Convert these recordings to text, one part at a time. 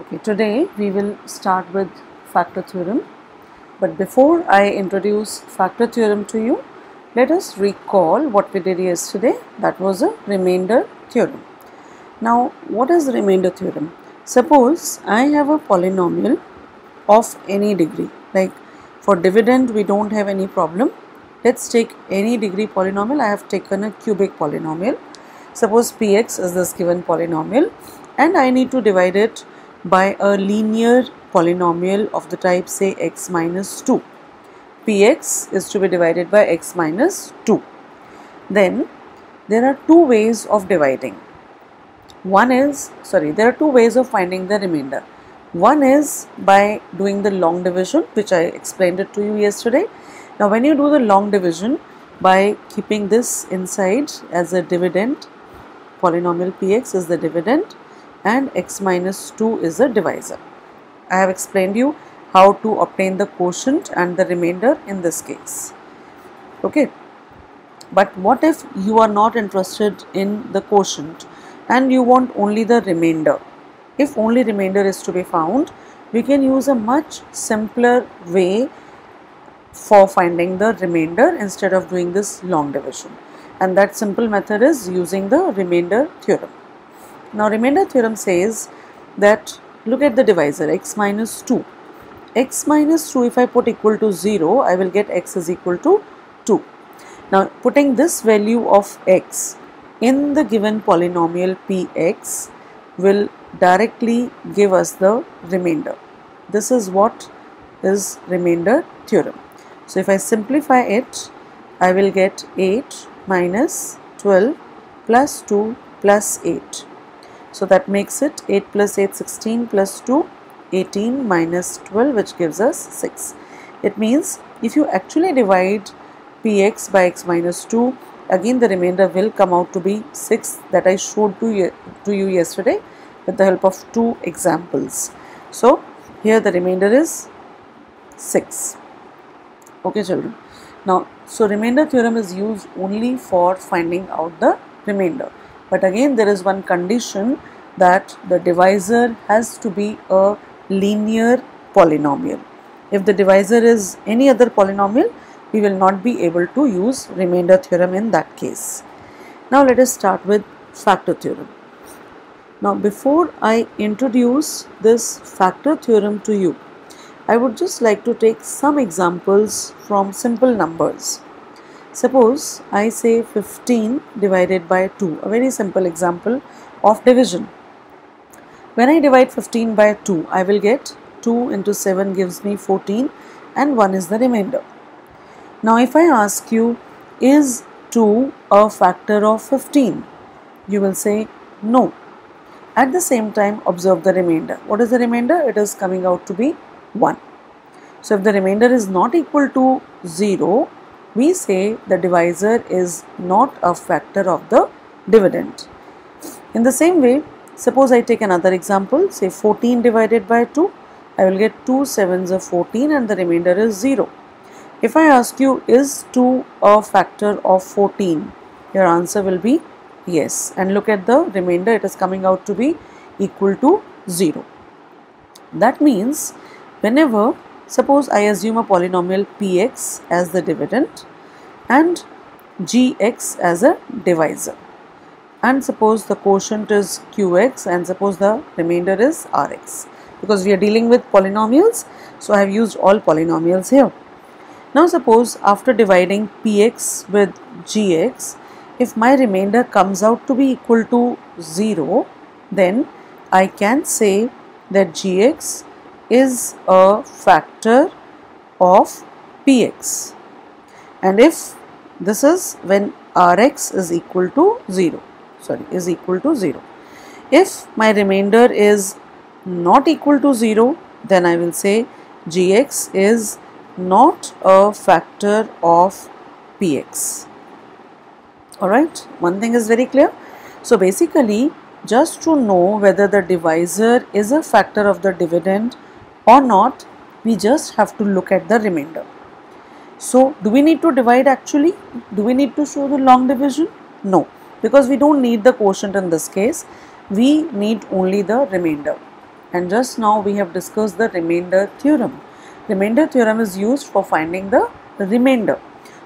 Okay, today we will start with factor theorem. But before I introduce factor theorem to you, let us recall what we did yesterday. That was a remainder theorem. Now, what is the remainder theorem? Suppose I have a polynomial of any degree. Like for dividend, we don't have any problem. Let's take any degree polynomial. I have taken a cubic polynomial. Suppose px is this given polynomial and I need to divide it by a linear polynomial of the type say x minus 2. Px is to be divided by x minus 2. Then there are two ways of dividing. There are two ways of finding the remainder. One is by doing the long division, which I explained it to you yesterday. Now when you do the long division by keeping this inside as a dividend, polynomial px is the dividend and x minus 2 is the divisor. I have explained you how to obtain the quotient and the remainder in this case. Okay, but what if you are not interested in the quotient and you want only the remainder? If only remainder is to be found, we can use a much simpler way for finding the remainder instead of doing this long division, and that simple method is using the remainder theorem. Now remainder theorem says that look at the divisor x minus 2. X minus 2, if I put equal to 0, I will get x is equal to 2. Now putting this value of x in the given polynomial px will directly give us the remainder. This is what is remainder theorem. So if I simplify it, I will get 8 minus 12 plus 2 plus 8. So that makes it 8 plus 8, 16 plus 2, 18 minus 12, which gives us 6. It means if you actually divide px by x minus 2, again the remainder will come out to be 6, that I showed to you yesterday with the help of two examples. So here the remainder is 6. Okay children. Now so remainder theorem is used only for finding out the remainder. But again there is one condition, that the divisor has to be a linear polynomial. If the divisor is any other polynomial, we will not be able to use remainder theorem in that case. Now let us start with factor theorem. Now before I introduce this factor theorem to you, I would just like to take some examples from simple numbers. Suppose I say 15 divided by 2, a very simple example of division. When I divide 15 by 2, I will get 2 into 7 gives me 14 and 1 is the remainder. Now if I ask you, is 2 a factor of 15? You will say no. At the same time, observe the remainder. What is the remainder? It is coming out to be 1. So if the remainder is not equal to 0, we say the divisor is not a factor of the dividend. In the same way, suppose I take another example, say 14 divided by 2, I will get 2 sevens of 14 and the remainder is 0. If I ask you, is 2 a factor of 14? Your answer will be yes. And look at the remainder, it is coming out to be equal to 0. That means whenever, suppose I assume a polynomial px as the dividend and gx as a divisor, and suppose the quotient is qx and suppose the remainder is rx. Because we are dealing with polynomials, so I have used all polynomials here. Now suppose after dividing px with gx, if my remainder comes out to be equal to 0, then I can say that gx is a factor of px. And if this is when rx is equal to 0. If my remainder is not equal to 0, then I will say gx is not a factor of px. Alright, one thing is very clear. So basically, just to know whether the divisor is a factor of the dividend or not, we just have to look at the remainder. So do we need to divide actually? Do we need to show the long division? No, because we don't need the quotient in this case. We need only the remainder. and just now we have discussed the remainder theorem. Remainder theorem is used for finding the remainder.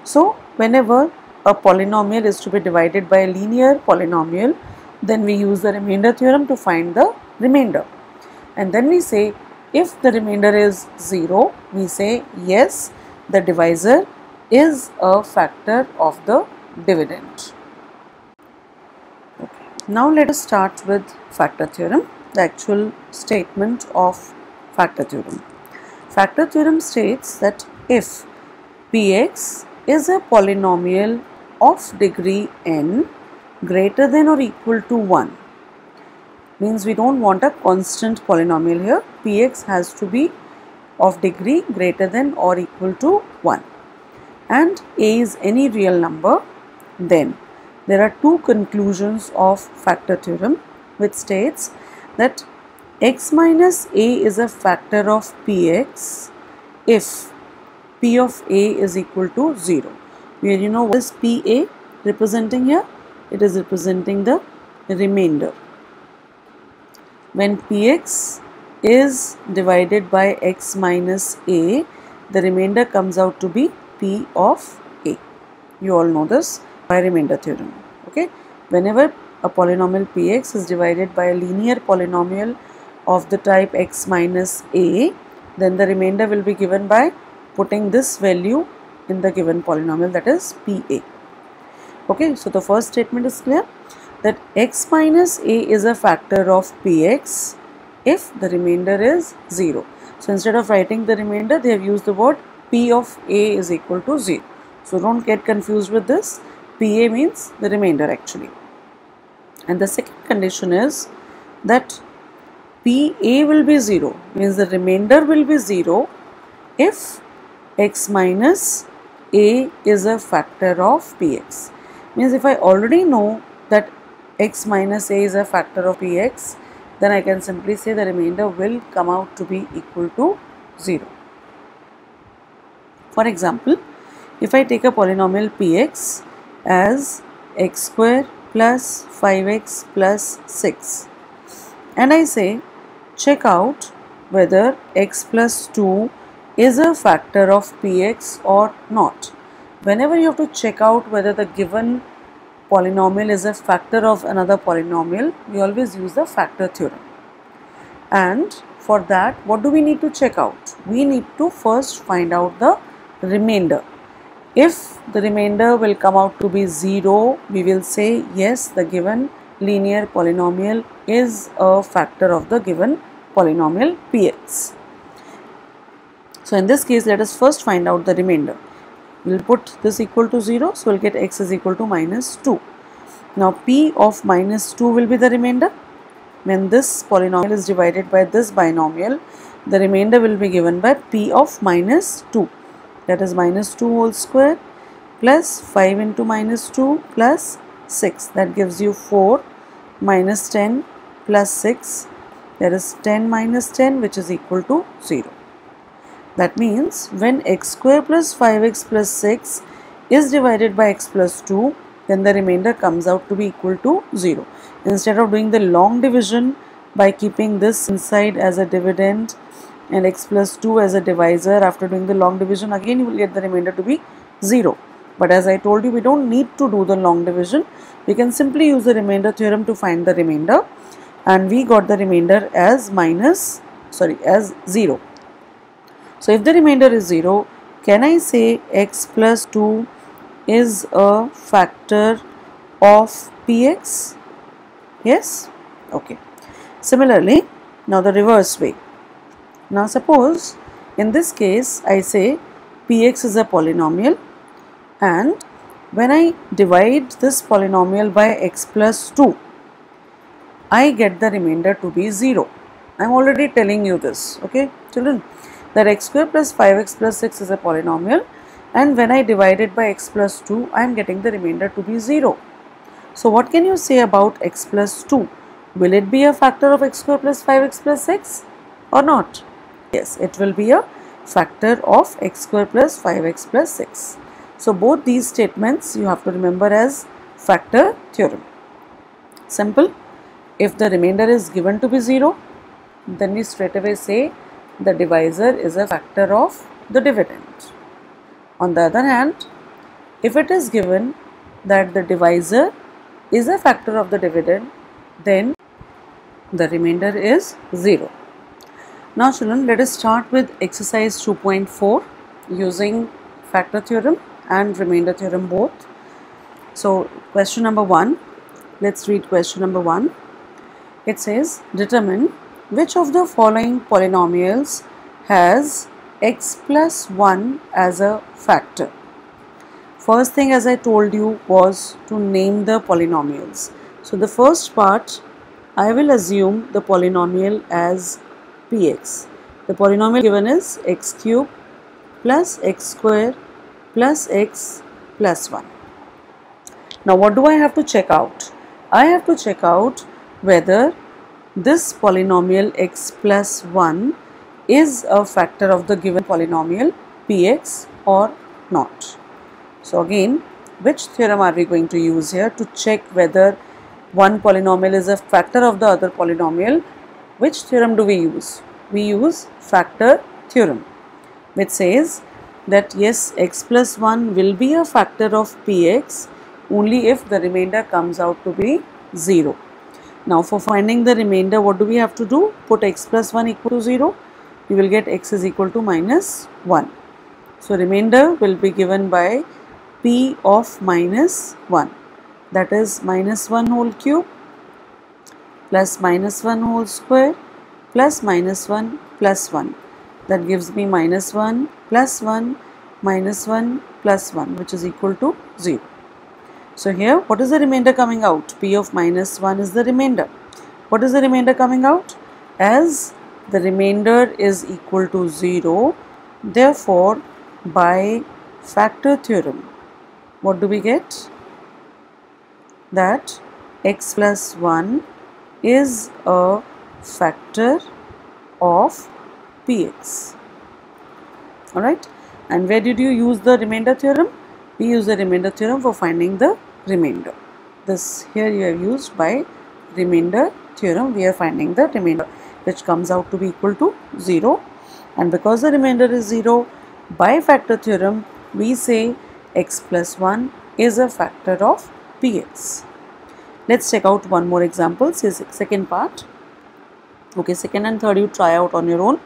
So whenever a polynomial is to be divided by a linear polynomial, then we use the remainder theorem to find the remainder. And then we say, if the remainder is 0, we say yes, the divisor is a factor of the dividend. Okay. Now let us start with factor theorem, the actual statement of factor theorem. Factor theorem states that if Px is a polynomial of degree n greater than or equal to 1, means we don't want a constant polynomial here, Px has to be of degree greater than or equal to 1, and a is any real number, then there are two conclusions of factor theorem which states that x minus a is a factor of Px if P of a is equal to 0. Where you know what is Pa representing here? It is representing the remainder. When Px is divided by x minus a, the remainder comes out to be P of a. You all know this by remainder theorem. Okay. Whenever a polynomial Px is divided by a linear polynomial of the type x minus a, then the remainder will be given by putting this value in the given polynomial, that is Pa. Okay, so the first statement is clear that x minus a is a factor of Px if the remainder is 0. So instead of writing the remainder, they have used the word P of a is equal to 0. So don't get confused with this. Pa means the remainder actually. And the second condition is that Pa will be 0, means the remainder will be 0 if x minus a is a factor of Px. Means if I already know that x minus a is a factor of Px, then I can simply say the remainder will come out to be equal to 0. For example, if I take a polynomial Px as x square plus 5x plus 6 and I say check out whether x plus 2 is a factor of Px or not. Whenever you have to check out whether the given polynomial is a factor of another polynomial, we always use the factor theorem. And for that, what do we need to check out? We need to first find out the remainder. If the remainder will come out to be 0, we will say yes, the given linear polynomial is a factor of the given polynomial Px. So in this case, let us first find out the remainder. We will put this equal to 0, so we will get x is equal to minus 2. Now P of minus 2 will be the remainder. When this polynomial is divided by this binomial, the remainder will be given by P of minus 2. That is minus 2 whole square plus 5 into minus 2 plus 6. That gives you 4 minus 10 plus 6. That is 10 minus 10, which is equal to 0. That means when x square plus 5x plus 6 is divided by x plus 2, then the remainder comes out to be equal to 0. Instead of doing the long division by keeping this inside as a dividend and x plus 2 as a divisor, after doing the long division, again you will get the remainder to be 0. But as I told you, we don't need to do the long division. We can simply use the remainder theorem to find the remainder, and we got the remainder as as 0. So if the remainder is 0, can I say x plus 2 is a factor of Px? Yes? Okay. Similarly, now the reverse way. Now suppose in this case I say Px is a polynomial, and when I divide this polynomial by x plus 2, I get the remainder to be 0. I am already telling you this, okay children, that x square plus 5x plus 6 is a polynomial, and when I divide it by x plus 2, I am getting the remainder to be 0. So what can you say about x plus 2? Will it be a factor of x square plus 5x plus 6 or not? Yes, it will be a factor of x square plus 5x plus 6. So both these statements you have to remember as factor theorem. Simple. If the remainder is given to be 0, then we straight away say the divisor is a factor of the dividend. On the other hand, if it is given that the divisor is a factor of the dividend, then the remainder is 0. Now children, let us start with exercise 2.4 using factor theorem and remainder theorem both. So question number 1, let's read question number 1. It says, determine which of the following polynomials has x plus 1 as a factor. First thing, as I told you, was to name the polynomials. So the first part, I will assume the polynomial as px. The polynomial given is x cube plus x square plus x plus 1. Now what do I have to check out? I have to check out whether this polynomial x plus 1 is a factor of the given polynomial px or not. So again, which theorem are we going to use here to check whether one polynomial is a factor of the other polynomial? Which theorem do we use? We use factor theorem, which says that yes, x plus 1 will be a factor of px only if the remainder comes out to be 0. Now for finding the remainder, what do we have to do? Put x plus 1 equal to 0. We will get x is equal to minus 1. So remainder will be given by p of minus 1, that is minus 1 whole cube plus minus 1 whole square plus minus 1 plus 1. That gives me minus 1 plus 1 minus 1 plus 1, which is equal to 0. So here, what is the remainder coming out? P of minus 1 is the remainder. What is the remainder coming out? As the remainder is equal to 0, therefore by factor theorem, what do we get? That x plus 1 is a factor of px. Alright, and where did you use the remainder theorem? We use the remainder theorem for finding the remainder. This here you have used by remainder theorem. We are finding the remainder, which comes out to be equal to 0. And because the remainder is 0, by factor theorem we say x plus 1 is a factor of px. Let's check out one more example. Say second part. Okay, second and third you try out on your own.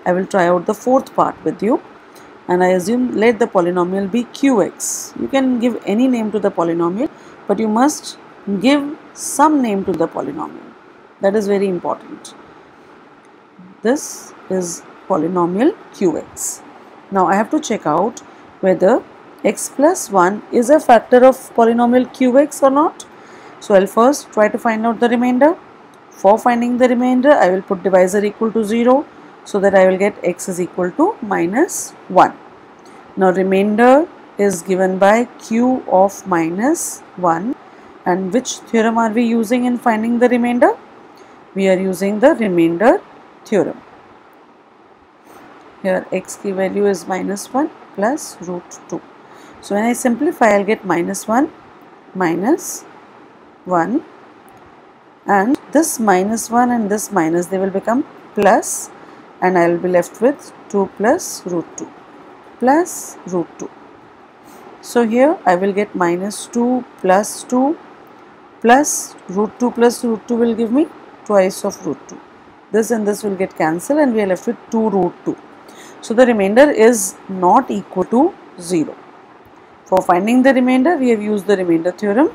I will try out the fourth part with you. And I assume let the polynomial be qx. You can give any name to the polynomial, but you must give some name to the polynomial. That is very important. This is polynomial qx. Now I have to check out whether x plus 1 is a factor of polynomial qx or not. So I'll first try to find out the remainder. For finding the remainder, I will put divisor equal to 0, so that I will get x is equal to minus 1. Now remainder is given by q of minus 1, and which theorem are we using in finding the remainder? We are using the remainder theorem. Here x की value is minus 1 plus root 2. So when I simplify, I'll get minus 1 minus 1, and this minus 1 and this minus, they will become plus, and I will be left with 2 plus root 2 plus root 2. So here I will get minus 2 plus 2 plus root 2 plus root 2 will give me twice of root 2. This and this will get cancelled, and we are left with 2 root 2. So the remainder is not equal to 0. For finding the remainder, we have used the remainder theorem.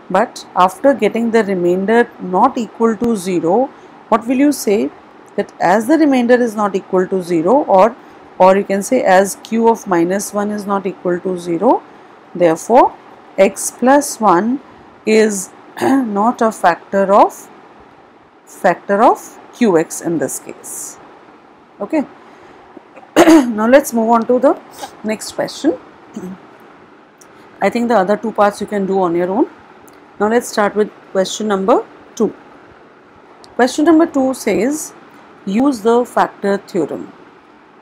But after getting the remainder not equal to 0, what will you say? That as the remainder is not equal to 0, or you can say as q of minus 1 is not equal to 0, therefore x plus 1 is not a factor of qx in this case. Okay. Now let's move on to the next question. I think the other two parts you can do on your own. Now let's start with question number 2. Question number 2 says, use the factor theorem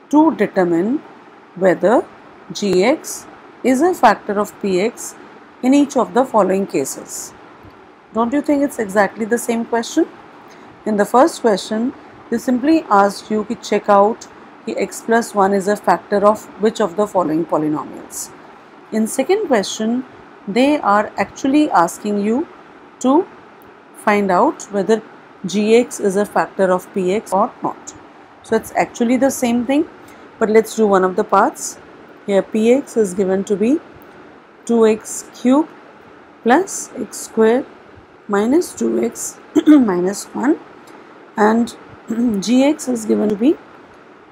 to determine whether gx is a factor of px in each of the following cases. Don't you think it's exactly the same question? In the first question, They simply asked you to check out कि x plus 1 is a factor of which of the following polynomials. In second question, they are actually asking you to find out whether gx is a factor of px or not. So it's actually the same thing, but let's do one of the parts. Here px is given to be 2x cube plus x square minus 2x minus 1, and gx is given to be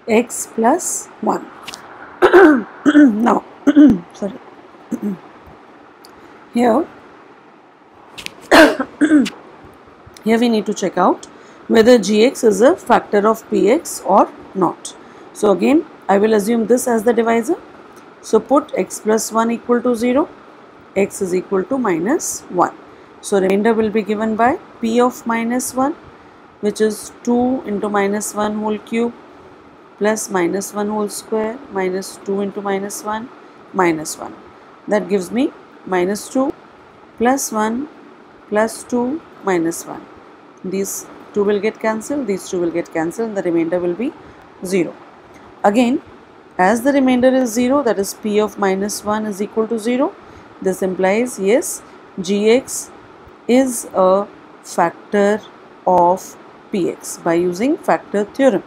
x plus 1. Now, sorry. Here we need to check out whether gx is a factor of px or not. So again, I will assume this as the divisor. So put x plus 1 equal to 0, x is equal to minus 1. So remainder will be given by p of minus 1, which is 2 into minus 1 whole cube plus minus 1 whole square minus 2 into minus 1 minus 1. That gives me minus 2 plus 1 plus 2 minus 1. These 2 will get cancelled, these 2 will get cancelled, and the remainder will be 0. Again, as the remainder is 0, that is p of minus 1 is equal to 0. This implies, yes, gx is a factor of px by using factor theorem.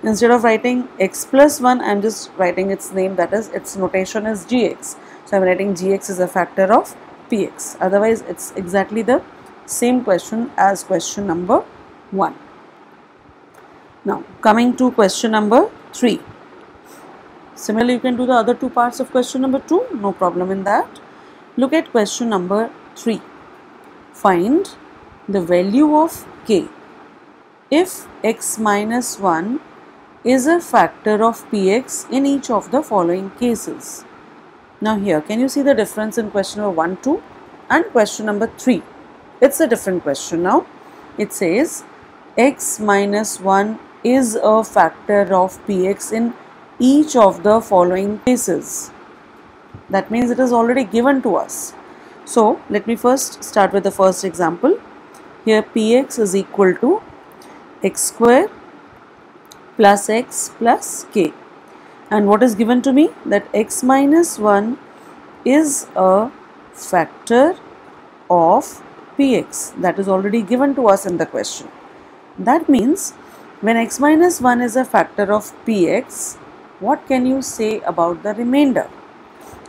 Instead of writing x plus 1, I am just writing its name, that is its notation is gx. So I am writing gx is a factor of px. Otherwise, it's exactly the same question as question number 1. Now, coming to question number 3. Similarly, you can do the other two parts of question number 2, no problem in that. Look at question number 3. Find the value of k if x minus 1 is a factor of px in each of the following cases. Now here, can you see the difference in question number 1, 2 and question number 3? It's a different question now. It says x minus 1 is a factor of px in each of the following cases. That means it is already given to us. So let me first start with the first example. Here px is equal to x square plus x plus k, and what is given to me, that x minus 1 is a factor of px. That is already given to us in the question. That means when x minus 1 is a factor of px, what can you say about the remainder?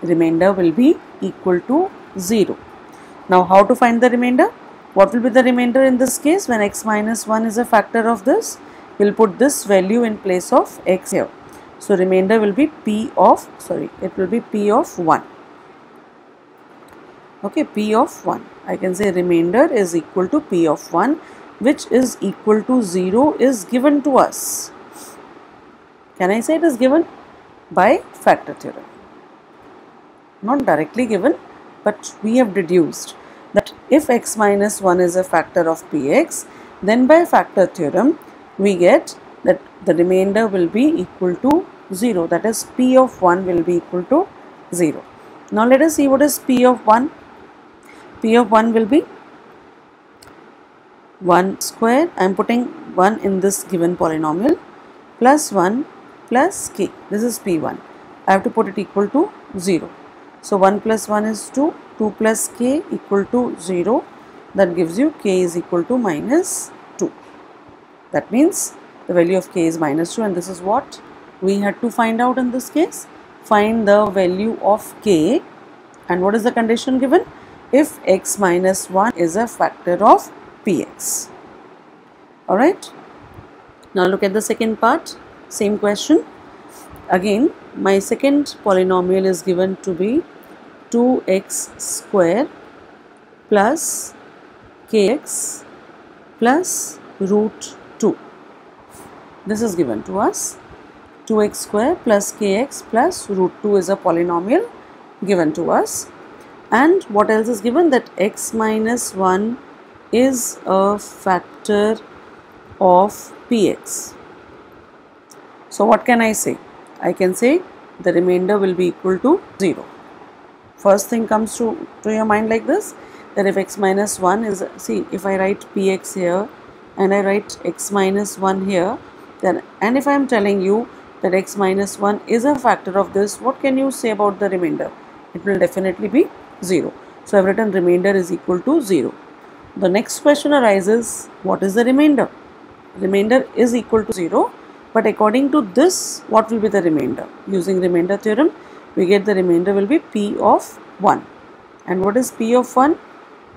Remainder will be equal to 0. Now how to find the remainder? What will be the remainder in this case when x minus 1 is a factor of this? We'll put this value in place of x here. So remainder will be p of 1. Okay, p of 1. I can say remainder is equal to p of 1, which is equal to 0 is given to us. Can I say it is given? By factor theorem. Not directly given, but we have deduced that if x minus 1 is a factor of px, then by factor theorem we get that the remainder will be equal to 0, that is p of 1 will be equal to 0. Now let us see what is p of 1. P of 1 will be 1 square, I am putting 1 in this given polynomial, plus 1 plus k, this is p1. I have to put it equal to 0. So 1 plus 1 is 2, 2 plus k equal to 0, that gives you k is equal to minus 2. That means the value of k is minus 2, and this is what we had to find out in this case. Find the value of k, and what is the condition given? If x minus 1 is a factor of px. Alright. Now look at the second part, same question. Again, my second polynomial is given to be 2x square plus kx plus root 2. This is given to us. 2x square plus kx plus root 2 is a polynomial given to us. And what else is given? That x minus 1 is a factor of px. So what can I say? I can say the remainder will be equal to 0. First thing comes to your mind like this, that if x minus 1 is, see, if I write px here, and I write x minus 1 here, then, and if I am telling you that x minus 1 is a factor of this, what can you say about the remainder? It will definitely be 0. So I have written remainder is equal to 0. The next question arises, what is the remainder? Remainder is equal to 0, but according to this, what will be the remainder? Using remainder theorem, we get the remainder will be p of 1. And what is p of 1?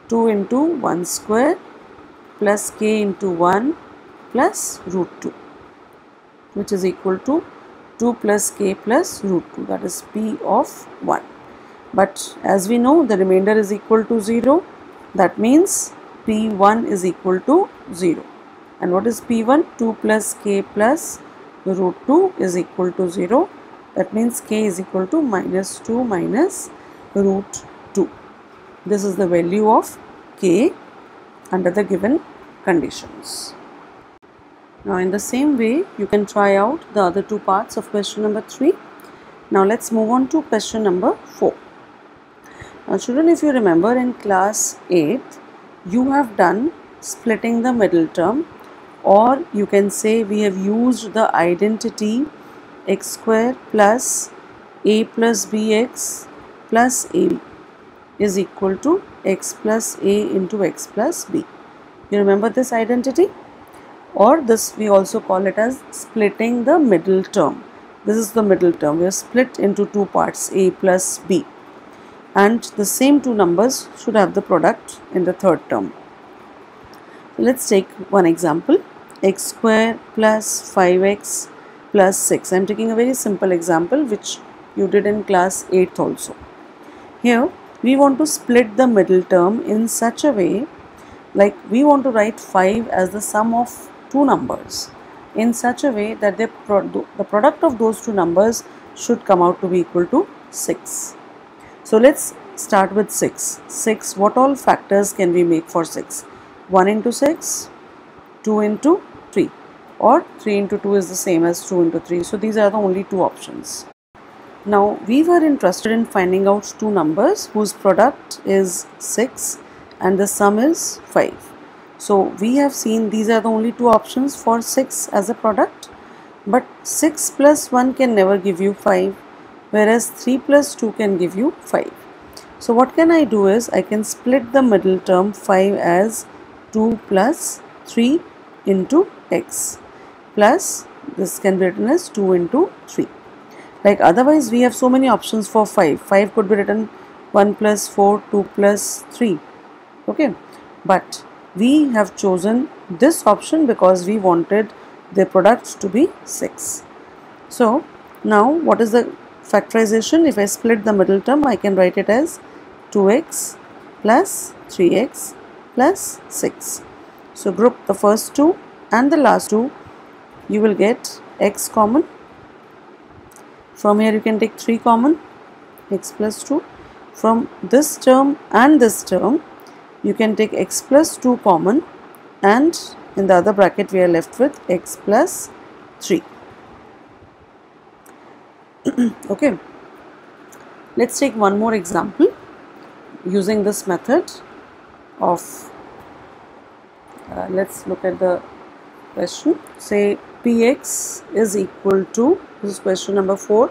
2 into 1 square plus k into 1 plus root 2, which is equal to 2 plus k plus root 2, that is p of 1. But as we know, the remainder is equal to 0, that means p1 is equal to 0. And what is p1? 2 plus k plus root 2 is equal to 0. That means k is equal to minus 2 minus root 2. This is the value of k under the given conditions. Now in the same way, you can try out the other two parts of question number 3. Now let's move on to question number 4. Now children, if you remember in class 8th, you have done splitting the middle term, or you can say we have used the identity x square plus a plus bx plus ab is equal to x plus a into x plus b. You remember this identity? Or this we also call it as splitting the middle term. This is the middle term. We have split into two parts, a plus b, and the same two numbers should have the product in the third term. Let's take one example, x square plus 5x plus 6. I am taking a very simple example which you did in class 8th also. Here we want to split the middle term in such a way, like we want to write 5 as the sum of two numbers in such a way that the product of those two numbers should come out to be equal to 6. So let's start with 6. 6, what all factors can we make for 6? 1 into 6, 2 into 3, or 3 into 2 is the same as 2 into 3. So these are the only two options. Now we were interested in finding out two numbers whose product is 6 and the sum is 5. So we have seen these are the only two options for 6 as a product, but 6 plus 1 can never give you 5, whereas 3 plus 2 can give you 5. So what can I do is I can split the middle term 5 as 2 plus 3 into x, plus this can be written as 2 into 3. Like otherwise we have so many options for 5. 5 could be written 1 plus 4, 2 plus 3. Okay, but we have chosen this option because we wanted the product to be 6. So now what is the factorization? If I split the middle term, I can write it as 2x plus 3x plus 6. So group the first two and the last two, you will get x common. From here you can take 3 common, x plus 2. From this term and this term, you can take x plus 2 common, and in the other bracket we are left with x plus 3. Okay, let's take one more example using this method of let's look at the question. Say px is equal to, this is question number 4,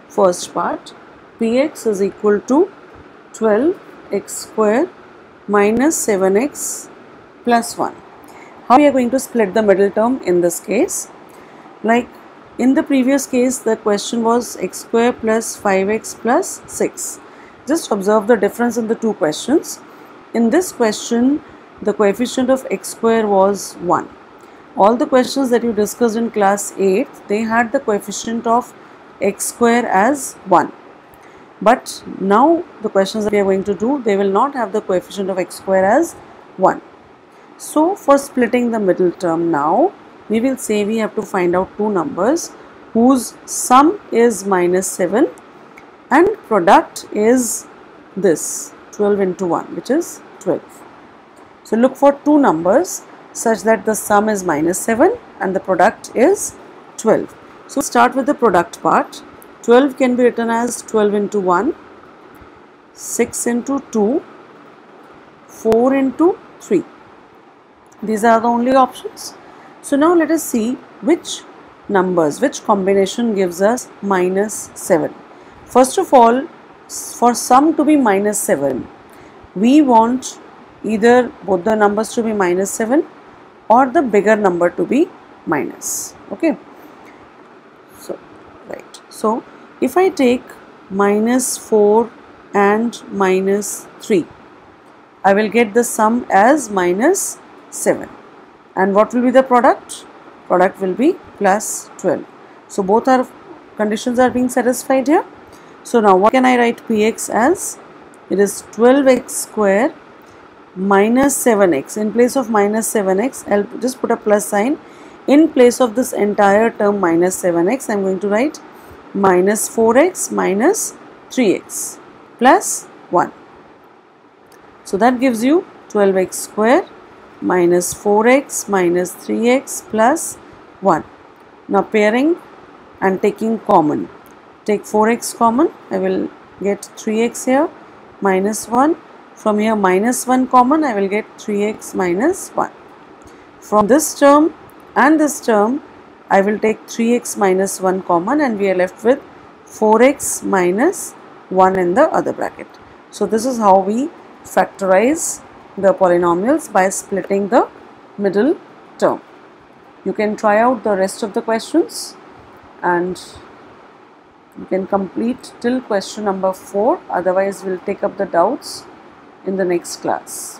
first part, px is equal to 12x square minus 7x plus 1. How we are going to split the middle term in this case? Like in the previous case, the question was x square plus 5x plus 6. Just observe the difference in the two questions. In this question, the coefficient of x square was 1. All the questions that you discussed in class 8, they had the coefficient of x square as 1. But now the questions that we are going to do, they will not have the coefficient of x square as 1. So for splitting the middle term now, we will say we have to find out two numbers whose sum is minus 7 and product is this 12 into 1, which is 12. So look for two numbers such that the sum is minus 7 and the product is 12. So start with the product part. 12 can be written as 12 into 1, 6 into 2, 4 into 3. These are the only options. So now let us see which numbers, which combination gives us minus 7. First of all, for sum to be minus 7, we want either both the numbers to be minus 7 or the bigger number to be minus. Okay. So, right. So, if I take minus 4 and minus 3, I will get the sum as minus 7. And what will be the product? Product will be plus 12. So, both our conditions are being satisfied here. So, now what can I write Px as? It is 12x square minus 7x. In place of minus 7x, I'll just put a plus sign. In place of this entire term minus 7x, I'm going to write minus 4x minus 3x plus 1. So that gives you 12x square minus 4x minus 3x plus 1. Now pairing and taking common. Take 4x common, I will get 3x here minus 1. From here minus 1 common, I will get 3x minus 1. From this term and this term, I will take 3x minus 1 common and we are left with 4x minus 1 in the other bracket. So this is how we factorize the polynomials by splitting the middle term. You can try out the rest of the questions and you can complete till question number 4. Otherwise, we'll take up the doubts in the next class.